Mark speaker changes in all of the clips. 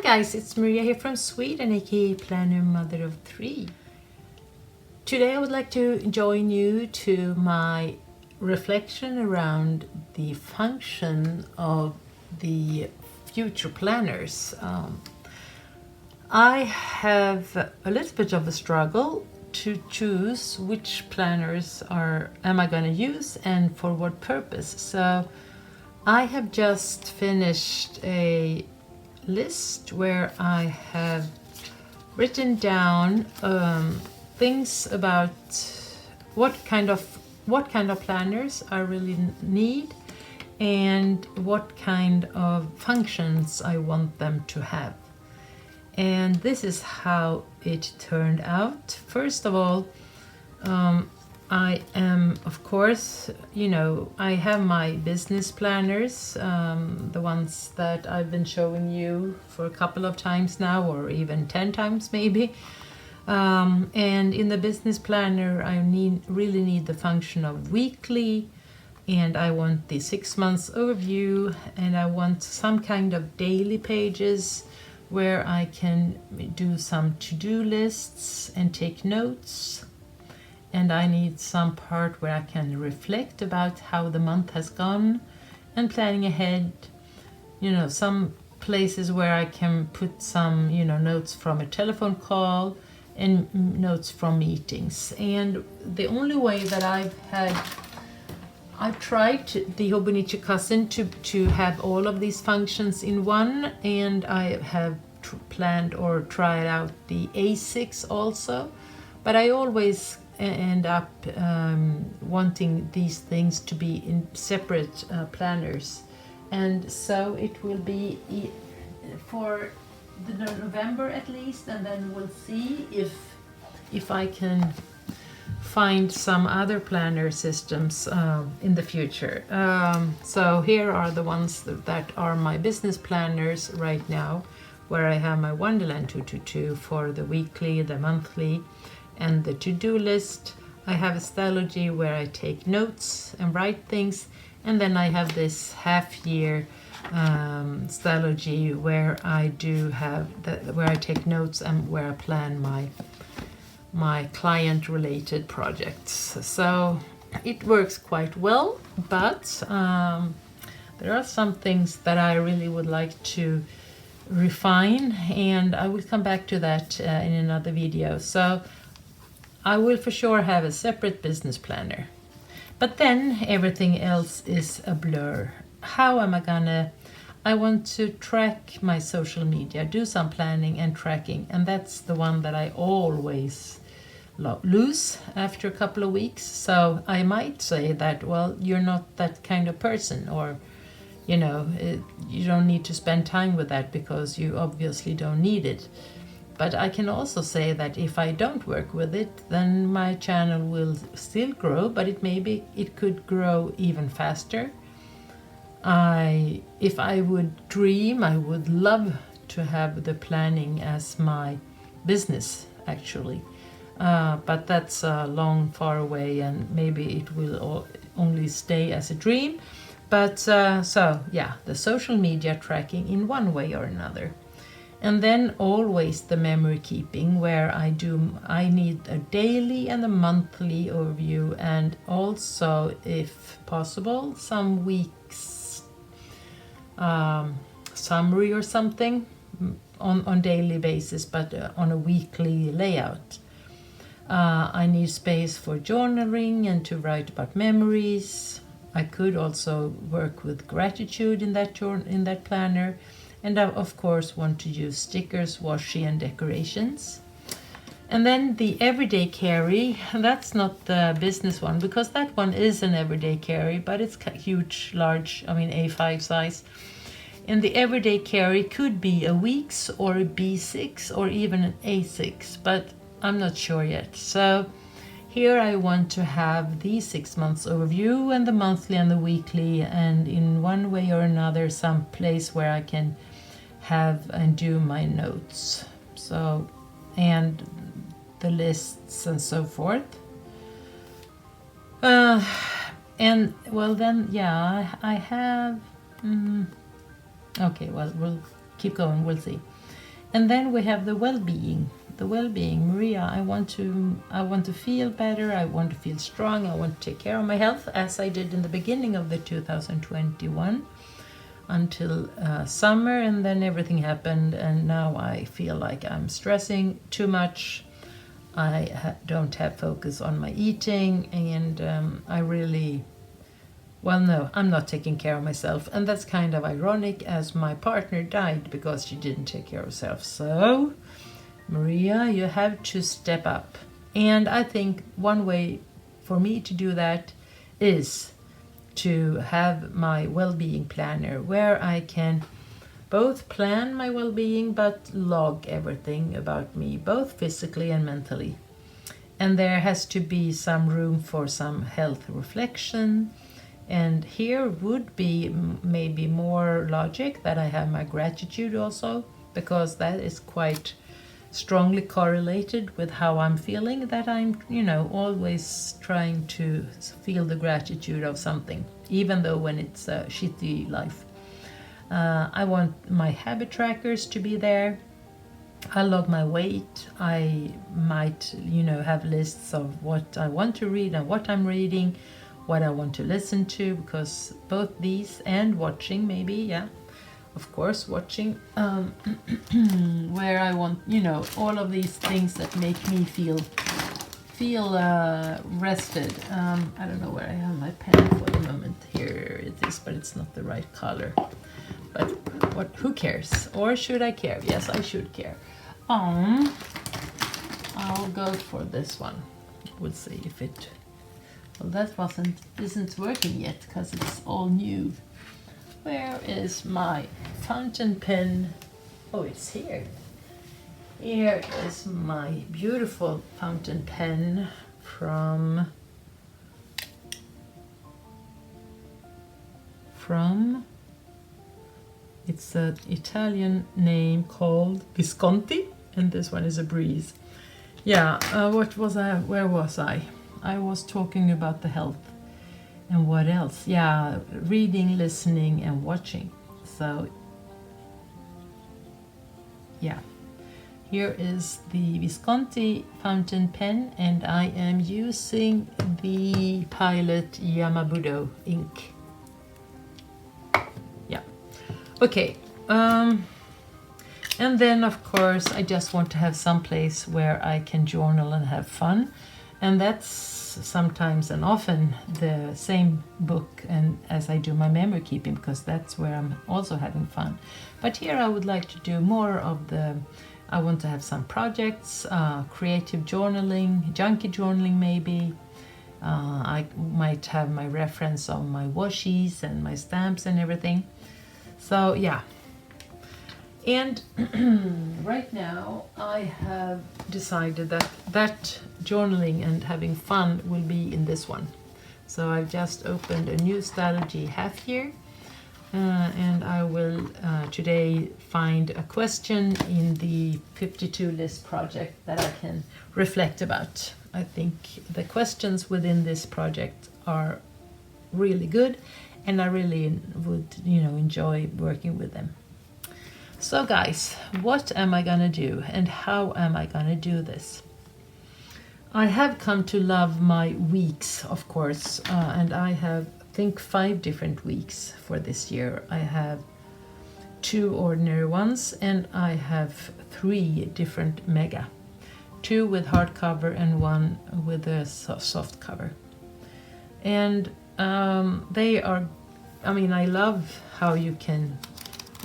Speaker 1: guys, it's Maria here from Sweden, aka Planner Mother of 3. Today I would like to join you to my reflection around the function of the future planners. I have a little bit of a struggle to choose which planners am I going to use and for what purpose. So I have just finished a list where I have written down things about what kind of planners I really need and what kind of functions I want them to have. And this is how it turned out. First of all, I am, of course, I have my business planners, the ones that I've been showing you for a couple of times now, or even 10 times maybe. And in the business planner, I really need the function of weekly, and I want the 6 months overview, and I want some kind of daily pages where I can do some to-do lists and take notes. And I need some part where I can reflect about how the month has gone and planning ahead. Some places where I can put some, notes from a telephone call and notes from meetings. And the only way that I've tried the Hobonichi Cousin to have all of these functions in one, and I have planned or tried out the A6 also, but I always end up wanting these things to be in separate planners, and so it will be for the November at least, and then we'll see if I can find some other planner systems in the future. So here are the ones that are my business planners right now, where I have my Wonderland 222 for the weekly, the monthly, and the to-do list. I have Astrology where I take notes and write things, and then I have this half-year Astrology where I where I take notes and where I plan my client-related projects. So it works quite well, but there are some things that I really would like to refine, and I will come back to that in another video. So I will for sure have a separate business planner, but then everything else is a blur. How am I want to track my social media, do some planning and tracking, and that's the one that I always lose after a couple of weeks. So I might say that, well, you're not that kind of person, or you don't need to spend time with that because you obviously don't need it. But I can also say that if I don't work with it, then my channel will still grow, but it could grow even faster. If I would dream, I would love to have the planning as my business, actually. But that's long, far away, and maybe it will only stay as a dream. But so yeah, the social media tracking in one way or another. And then always the memory keeping, where I need a daily and a monthly overview, and also, if possible, some weeks summary or something on daily basis, but on a weekly layout. I need space for journaling and to write about memories. I could also work with gratitude in that planner. And I, of course, want to use stickers, washi, and decorations. And then the everyday carry, that's not the business one, because that one is an everyday carry, but it's huge, large, A5 size. And the everyday carry could be a week's or a B6 or even an A6, but I'm not sure yet. So here I want to have the 6 months overview and the monthly and the weekly, and in one way or another some place where I can have and do my notes, so, and the lists and so forth. And well, then, yeah, I have okay, well, we'll keep going, we'll see. And then we have the well-being. The well-being, Maria, I want to feel better, I want to feel strong, I want to take care of my health as I did in the beginning of the 2021 until summer, and then everything happened, and now I feel like I'm stressing too much. I don't have focus on my eating, and I really, well, no, I'm not taking care of myself, and that's kind of ironic as my partner died because she didn't take care of herself. So Maria, you have to step up. And I think one way for me to do that is to have my well-being planner where I can both plan my well-being but log everything about me, both physically and mentally. And there has to be some room for some health reflection. And here would be maybe more logic that I have my gratitude also, because that is quite strongly correlated with how I'm feeling, that I'm, always trying to feel the gratitude of something, even though when it's a shitty life. I want my habit trackers to be there. I log my weight. I might, have lists of what I want to read and what I'm reading, what I want to listen to, because both these and watching maybe, of course, watching, where I want, all of these things that make me feel rested. I don't know where I have my pen for the moment. Here it is, but it's not the right color. But who cares? Or should I care? Yes, I should care. I'll go for this one. We'll see if it, well, that isn't working yet because it's all new. Where is my fountain pen? Oh, it's here. Here is my beautiful fountain pen from it's an Italian name called Visconti, and this one is a breeze. Where was I? I was talking about the health. And what else? Reading, listening, and watching. So, here is the Visconti fountain pen, and I am using the Pilot Yamabudo ink. Okay. And then, of course, I just want to have some place where I can journal and have fun. And that's sometimes and often the same book and as I do my memory keeping, because that's where I'm also having fun. But here I would like to do more of I want to have some projects, creative journaling, junkie journaling maybe. I might have my reference on my washies and my stamps and everything. So and right now I have decided that journaling and having fun will be in this one. So I've just opened a new Stalogy half year, and I will today find a question in the 52 list project that I can reflect about. I think the questions within this project are really good, and I really would enjoy working with them. So guys, what am I gonna do and how am I gonna do this? I have come to love my weeks, of course, and I have, I think, 5 different weeks for this year. I have 2 ordinary ones and I have 3 different mega. 2 with hardcover and 1 with a soft cover. And they are, I love how you can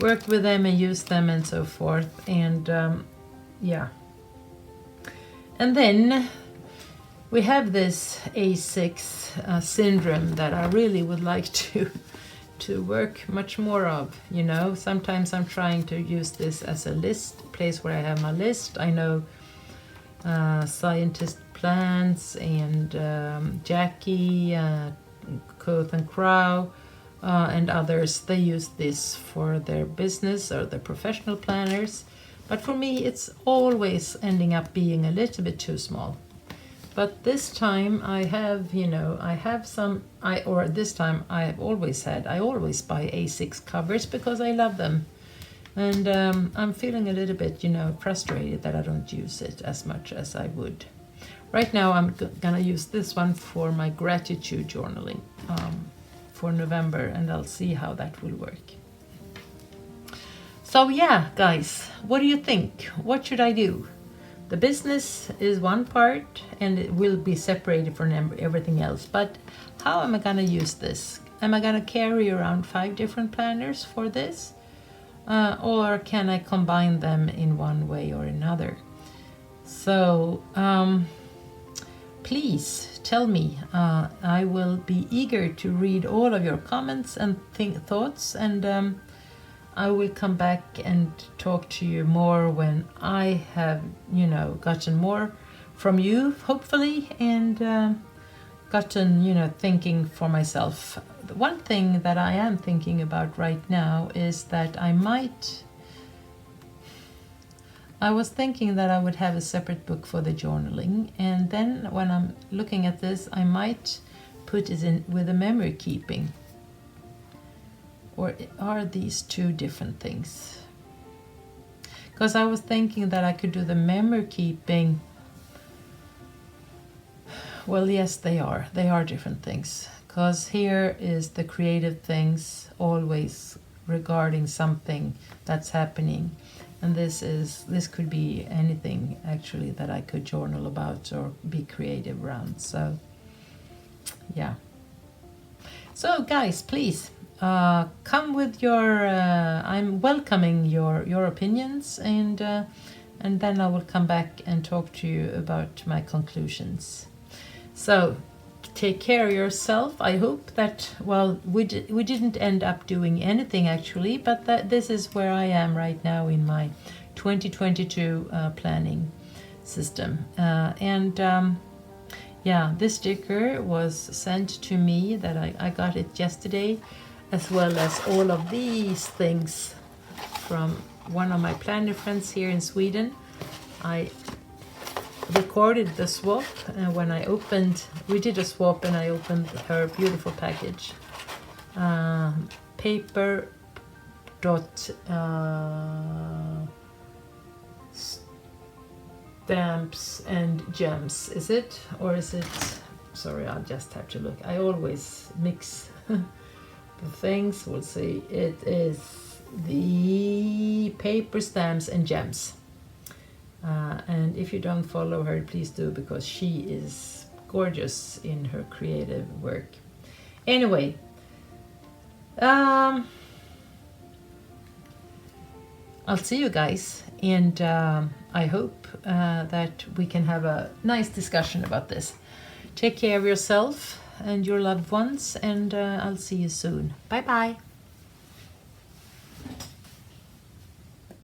Speaker 1: work with them and use them and so forth, and and then we have this A6 syndrome that I really would like to work much more of. Sometimes I'm trying to use this as a place where I have my list. I know Scientist Plants and Jackie, Coth and Crow, and others, they use this for their business or their professional planners. But for me, it's always ending up being a little bit too small. But this time I have, this time I have always had, I always buy A6 covers because I love them. And I'm feeling a little bit, frustrated that I don't use it as much as I would. Right now I'm gonna use this one for my gratitude journaling for November, and I'll see how that will work. So yeah, guys, what do you think? What should I do? The business is one part and it will be separated from everything else. But how am I gonna use this? Am I gonna carry around 5 different planners for this? Or can I combine them in one way or another? So please tell me. I will be eager to read all of your comments and thoughts, and I will come back and talk to you more when I have, gotten more from you, hopefully, and gotten, thinking for myself. The one thing that I am thinking about right now is that I was thinking that I would have a separate book for the journaling, and then when I'm looking at this, I might put it in with the memory keeping. Or are these 2 different things? Because I was thinking that I could do the memory keeping. Well, yes, they are. They are different things. Because here is the creative things always regarding something that's happening. And this could be anything actually that I could journal about or be creative around. So, yeah. So guys, please. Come with your. I'm welcoming your opinions, and then I will come back and talk to you about my conclusions. So, take care of yourself. I hope that we didn't end up doing anything actually, but that this is where I am right now in my 2022 planning system, yeah, this sticker was sent to me. That I got it yesterday, as well as all of these things from one of my planner friends here in Sweden. I recorded the swap when we did a swap and I opened her beautiful package. Paper dot stamps and gems, is it? Or is it, sorry, I'll just have to look. I always mix the things. We'll see. It is the paper stamps and gems. And if you don't follow her, please do, because she is gorgeous in her creative work. Anyway, I'll see you guys, and I hope that we can have a nice discussion about this. Take care of yourself and your loved ones, and I'll see you soon. Bye bye.